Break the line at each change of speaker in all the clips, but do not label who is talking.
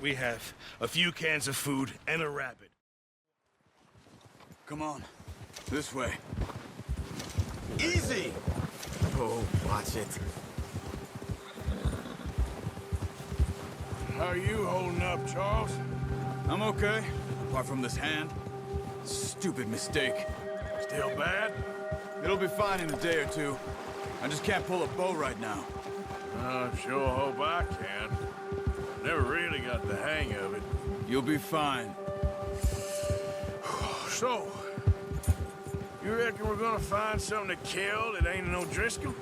We have a few cans of food and a rabbit.
Come on. This way. Easy! Oh, watch it.
How are you holding up, Charles?
I'm okay, apart from this hand. Stupid mistake.
Still bad?
It'll be fine in a day or two. I just can't pull a bow right now.
I sure hope I can. Never really got the hang of it.
You'll be fine.
So, you reckon we're gonna find something to kill that ain't no Driscoll?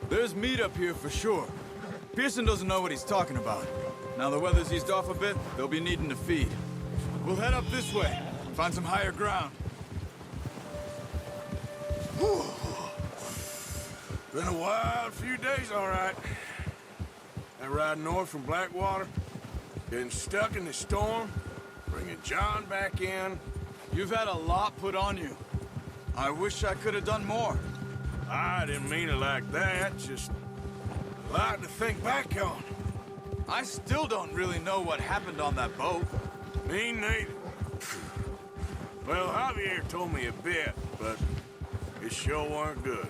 There's meat up here for sure. Pearson doesn't know what he's talking about. Now the weather's eased off a bit, they'll be needing to feed. We'll head up this way, find some higher ground.
Been a wild few days, all right. That ride north from Blackwater, getting stuck in the storm, bringing John back in.
You've had a lot put on you. I wish I could have done more.
I didn't mean it like that, just a lot to think back on.
I still don't really know what happened on that boat.
Me neither. Well, Javier told me a bit, but it sure weren't good.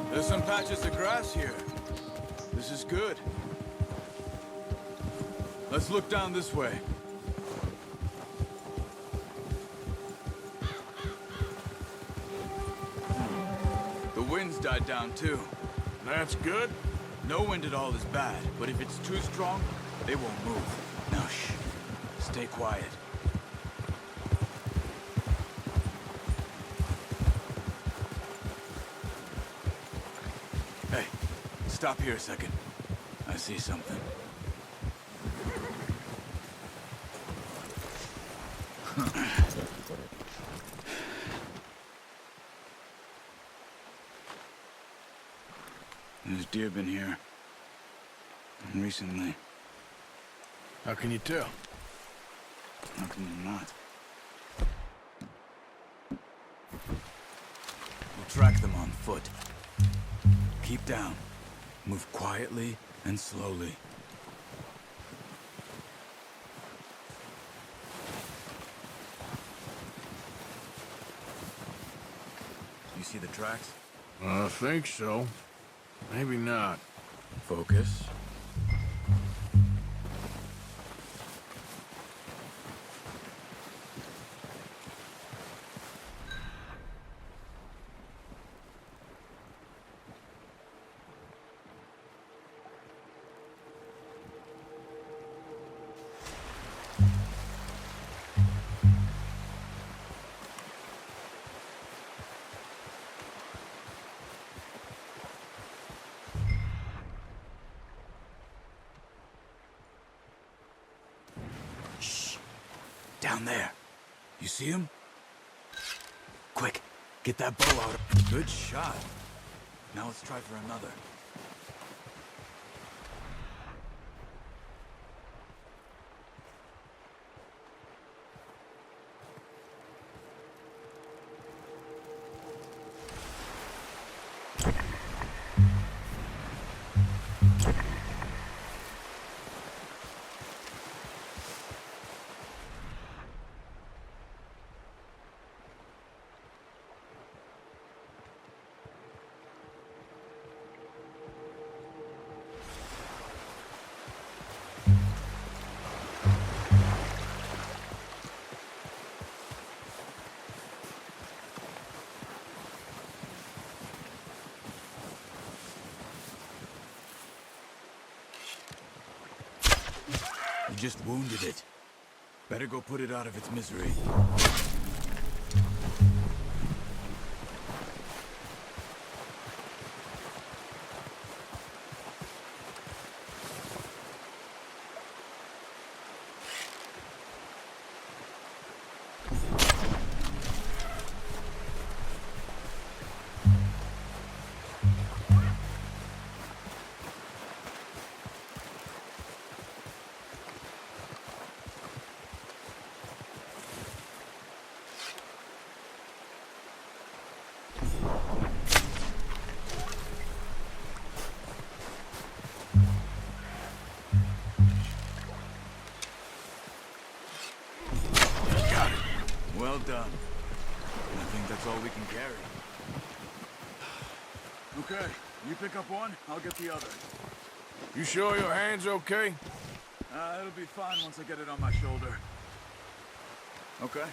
There's some patches of grass here. This is good. Let's look down this way. The wind's died down too.
That's good.
No wind at all is bad, but if it's too strong, they won't move. Now shh. Stay quiet. Hey, stop here a second. I see something. There's deer been here. Recently.
How can you tell?
How can you not? We'll track them on foot. Keep down. Move quietly and slowly. You see the tracks?
I think so. Maybe not.
Focus. Down there. You see him? Quick, get that bow out. Good shot. Now let's try for another. just wounded it. Better go put it out of its misery. Well done. I think that's all we can carry. Okay, you pick up one, I'll get the other.
You sure your hand's okay?
It'll be fine once I get it on my shoulder. Okay,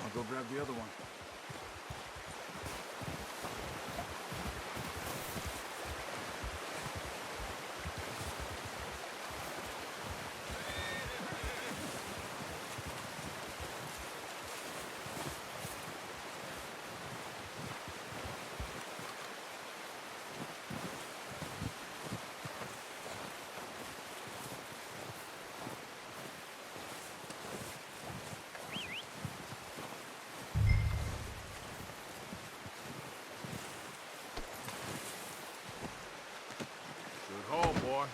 I'll go grab the other one.
Good haul, boy.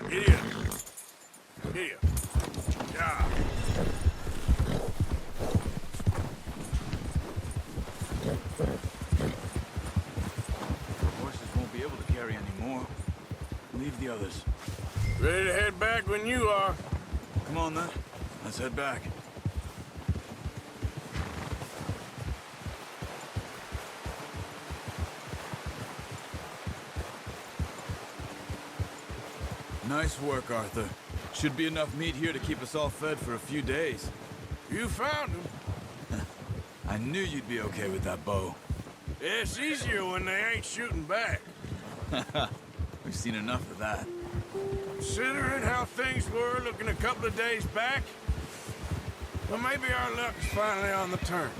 Here. Here. Yeah.
Horses won't be able to carry any more. Leave the others.
Ready to head back when you are.
Come on then, let's head back. Nice work, Arthur. Should be enough meat here to keep us all fed for a few days.
You found him.
I knew you'd be okay with that bow.
It's easier when they ain't shooting back.
We've seen enough of that.
Considering how things were looking a couple of days back, well, maybe our luck's finally on the turn.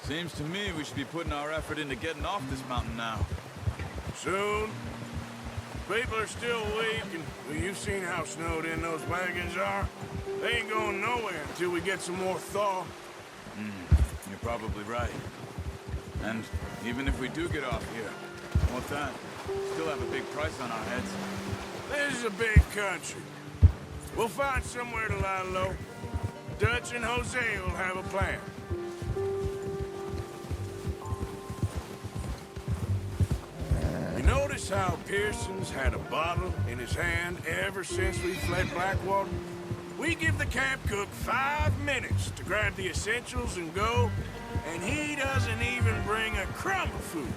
Seems to me we should be putting our effort into getting off this mountain now.
Soon. People are still weak, and well, you've seen how snowed in those wagons are. They ain't going nowhere until we get some more thaw.
You're probably right. And even if we do get off here, what's that? Still have a big price on our heads.
This is a big country. We'll find somewhere to lie low. Dutch and Jose will have a plan. You notice how Pearson's had a bottle in his hand ever since we fled Blackwater? We give the camp cook 5 minutes to grab the essentials and go, and he doesn't even bring a crumb of food.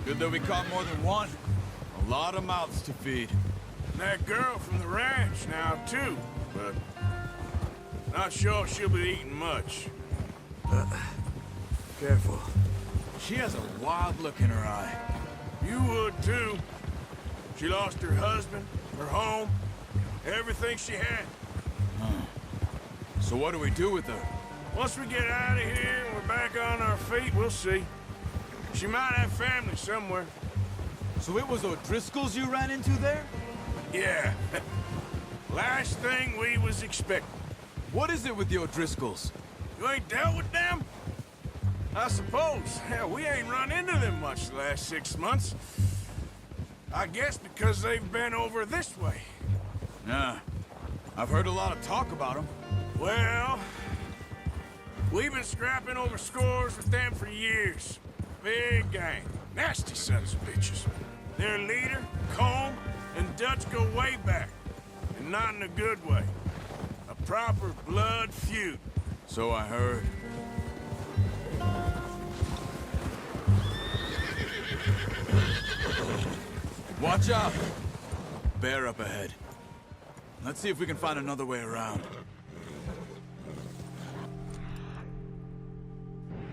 Good that we caught more than one. A lot of mouths to feed.
And that girl from the ranch now, too, but not sure she'll be eating much.
Careful. She has a wild look in her eye.
You would, too. She lost her husband, her home, everything she had.
So what do we do with her?
Once we get out of here and we're back on our feet, we'll see. She might have family somewhere.
So it was O'Driscoll's you ran into there?
Yeah. Last thing we was expecting.
What is it with the O'Driscolls?
You ain't dealt with them? I suppose. Hell, we ain't run into them much the last 6 months. I guess because they've been over this way.
Yeah. I've heard a lot of talk about them.
Well, we've been scrapping over scores with them for years. Big gang. Nasty sons of bitches. Their leader, Colm, and Dutch go way back. And not in a good way. A proper blood feud.
So I heard. Watch out! bear up ahead. Let's see if we can find another way around.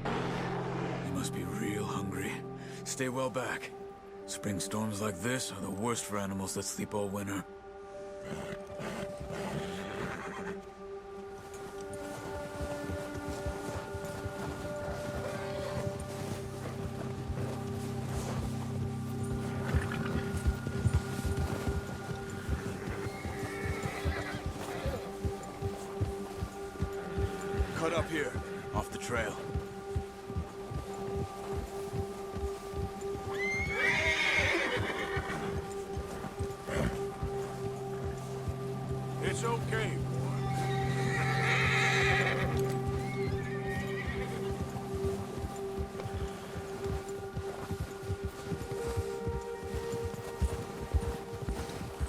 They must be real hungry. Stay well back. Spring storms like this are the worst for animals that sleep all winter. Cut up here, off the trail.
It's okay, boy.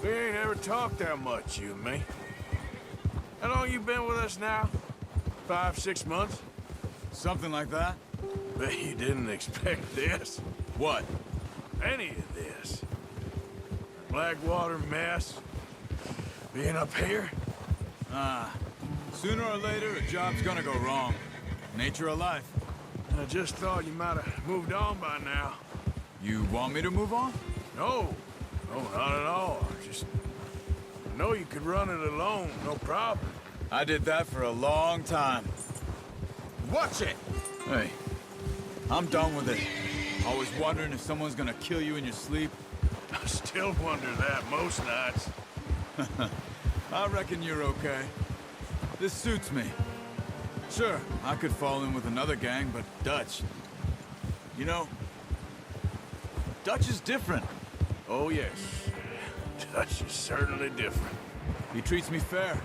We ain't ever talked that much, you and me. How long you been with us now? 5, 6 months?
Something like that?
Bet you didn't expect this.
What?
Any of this. Blackwater mess. Being up here?
Sooner or later, a job's gonna go wrong. Nature of life.
I just thought you might have moved on by now.
You want me to move on?
No. No, not at all. I know you could run it alone, no problem.
I did that for a long time.
Watch it!
Hey, I'm done with it. Always wondering if someone's gonna kill you in your sleep.
I still wonder that most nights.
I reckon you're okay. This suits me. Sure, I could fall in with another gang, but Dutch... You know, Dutch is different.
Oh, yes. Dutch is certainly different.
He treats me fair.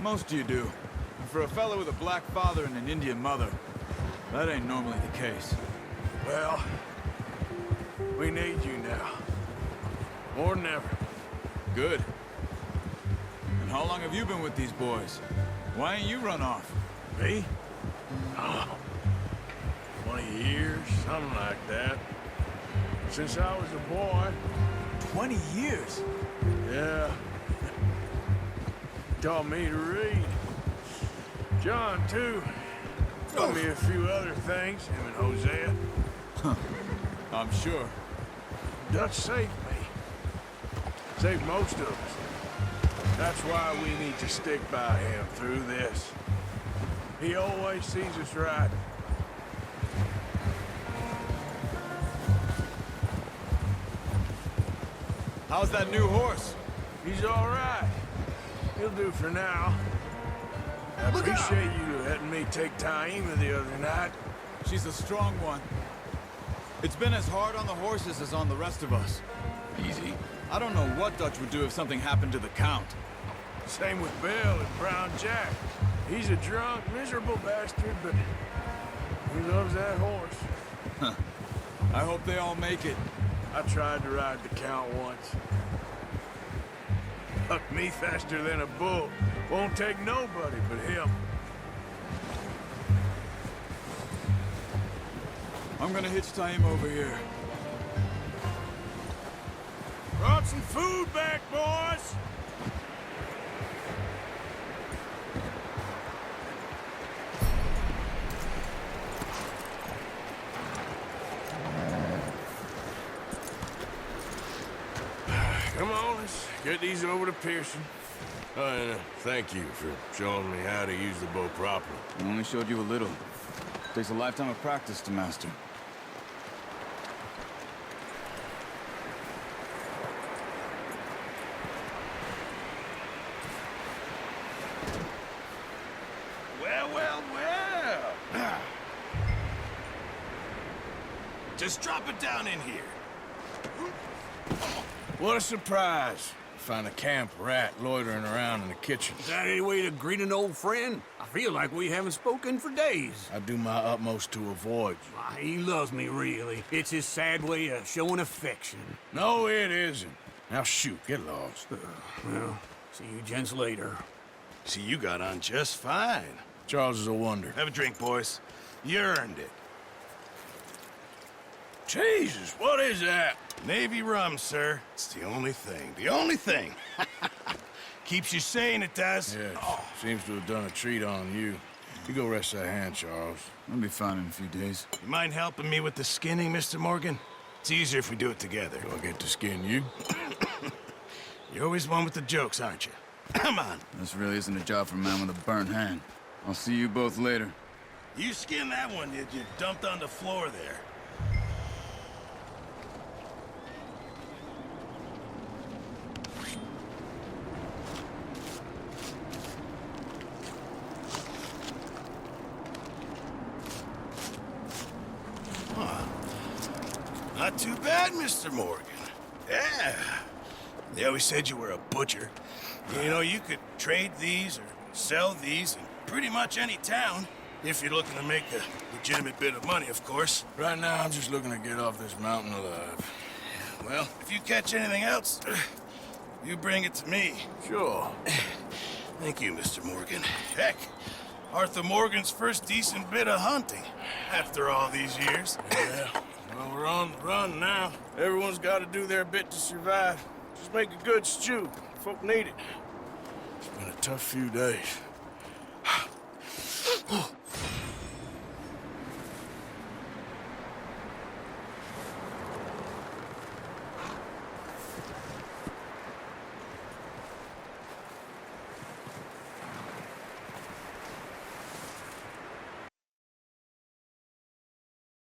Most of you do. And for a fellow with a black father and an Indian mother, that ain't normally the case.
Well, we need you now. More than ever.
Good. And how long have you been with these boys? Why ain't you run off?
Me? Oh, 20 years, something like that. Since I was a boy.
20 years?
Yeah. Taught me to read. John, too. Taught me a few other things, him and Hosea.
I'm sure.
Dutch saved me. Saved most of us. That's why we need to stick by him through this. He always sees us right.
How's that new horse?
He's all right. He'll do for now. I appreciate you letting me take Taima the other night.
She's a strong one. It's been as hard on the horses as on the rest of us.
Easy.
I don't know what Dutch would do if something happened to the Count.
Same with Bill and Brown Jack. He's a drunk, miserable bastard, but he loves that horse.
I hope they all make it.
I tried to ride the Count once. Bucked me faster than a bull. Won't take nobody but him.
I'm gonna hitch Taima over here.
Brought some food back, boys! Come on, let's get these over to Pearson. And thank you for showing me how to use the bow properly.
I only showed you a little. Takes a lifetime of practice to master.
Well, well, well. Just drop it down in here.
What a surprise. Find a camp rat loitering around in the kitchen.
Is that any way to greet an old friend? I feel like we haven't spoken for days.
I do my utmost to avoid you.
Why, he loves me, really. It's his sad way of showing affection.
No, it isn't. Now shoot, get lost.
Well, see you gents later.
See, you got on just fine.
Charles is a wonder.
Have a drink, boys. You earned it.
Jesus, what is that?
Navy rum, sir. It's the only thing. The only thing. Keeps you sane, it does.
Yes, seems to have done a treat on you. You go rest that hand, Charles.
I'll be fine in a few days.
You mind helping me with the skinning, Mr. Morgan? It's easier if we do it together.
Do I get to skin you?
You're always one with the jokes, aren't you? Come on.
This really isn't a job for a man with a burnt hand. I'll see you both later.
You skinned that one, did you? Dumped on the floor there. Not too bad, Mr. Morgan. Yeah. They always said you were a butcher. You know, you could trade these or sell these in pretty much any town. If you're looking to make a legitimate bit of money, of course.
Right now, I'm just looking to get off this mountain alive.
Well, if you catch anything else, you bring it to me.
Sure.
Thank you, Mr. Morgan. Heck, Arthur Morgan's first decent bit of hunting after all these years.
Yeah. Well, we're on the run now. Everyone's got to do their bit to survive. Just make a good stew. Folk need it. It's been a tough few days.